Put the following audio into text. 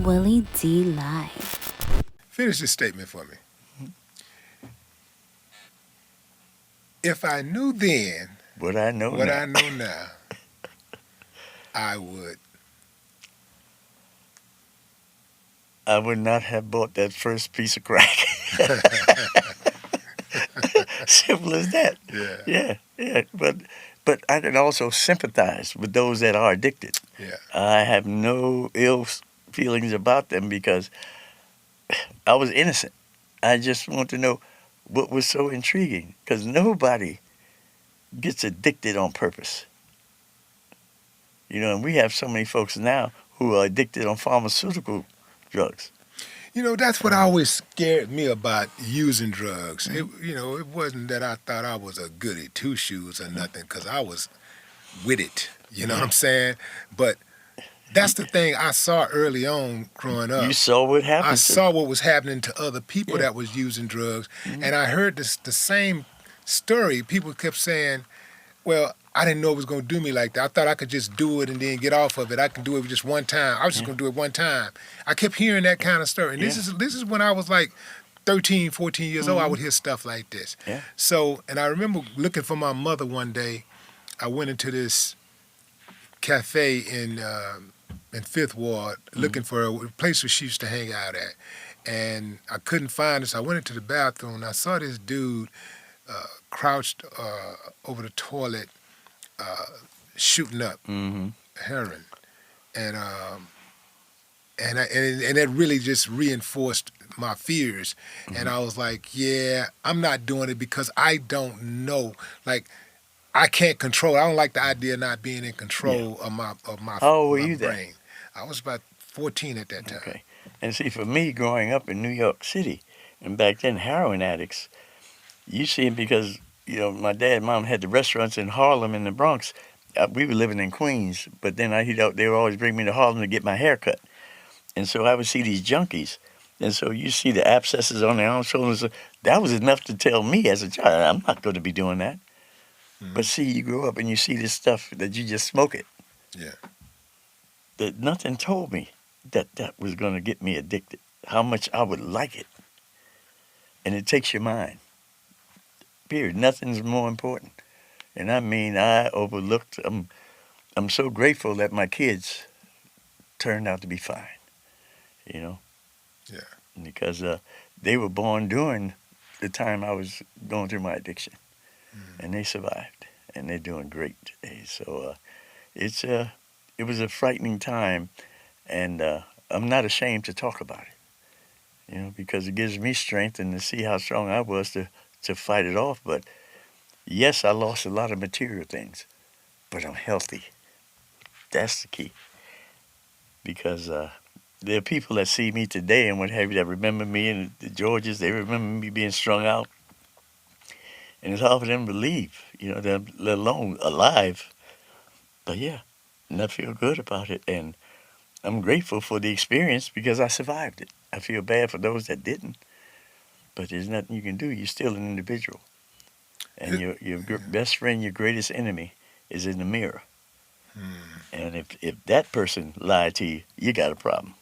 Willie D Live. Finish this statement for me. If I knew then What I know what now. I know now, I would. I would not have bought that first piece of crack. Simple as that. Yeah, Yeah. But I can also sympathize with those that are addicted. yeah. I have no ill feelings about them because I was innocent. I just want to know what was so intriguing because nobody gets addicted on purpose. And we have so many folks now who are addicted on pharmaceutical drugs. That's what always scared me about using drugs. Mhm. It wasn't that I thought I was a goody two shoes or nothing, because I was with it. You know what Yeah. I'm saying? But that's the thing I saw early on growing You up. saw what I happened to saw what was happening to other people yeah. that was using drugs, Mhm. and I heard the same story. People kept saying, "Well, I didn't know it was going to do me like that. I thought I could just do it and then get off of it. I can do it just one time. I was just Yeah. going to do it one time." I kept hearing that kind of story, and this Yeah. is this is when I was like 13, 14 years old. I Mhm. would hear stuff like this. Yeah. So, and I remember looking for my mother one day. I went into this cafe in Fifth Ward looking Mhm. for a place where she used to hang out at, and I couldn't find her. So I went into the bathroom and I saw this dude crouched over the toilet, uh, shooting up Mhm. heroin, and and that really just reinforced my fears. And Mhm. I was like, yeah, I'm not doing it because I don't know. Like, I can't control. I don't like the idea of not being in Yeah. control of How old were my you then? brain. I was about 14 at that time. Okay. And see, for me, growing up in New York City, and back then, heroin addicts, you see it because, my dad and mom had the restaurants in Harlem in the Bronx. We were living in Queens, but then they would always bring me to Harlem to get my hair cut. And so I would see these junkies. And so you see the abscesses on their arms, shoulders. That was enough to tell me as a child, I'm not going to be doing that. Hmm. But see, you grow up and you see this stuff that you just smoke it. Yeah. That nothing told me that that was going to get me addicted. How much I would like it. And it takes your mind. Period. Nothing's more important. And I mean, I overlooked. I'm so grateful that my kids turned out to be fine. You know, Yeah. because they were born during the time I was going through my addiction, Hmm. and they survived, and they're doing great today. So it's it was a frightening time, and I'm not ashamed to talk about it. Because it gives me strength and to see how strong I was to fight it off. But yes, I lost a lot of material things, but I'm healthy. That's the key. Because there are people that see me today and what have you that remember me and the Georges. They remember me being strung out, and it's hard for them to believe, that let alone alive. But yeah, and I feel good about it, and I'm grateful for the experience because I survived it. I feel bad for those that didn't, but there's nothing you can do. You're still an individual, and It, your yeah. best friend, your greatest enemy, is in the mirror. Hmm. And if that person lied to you, you got a problem.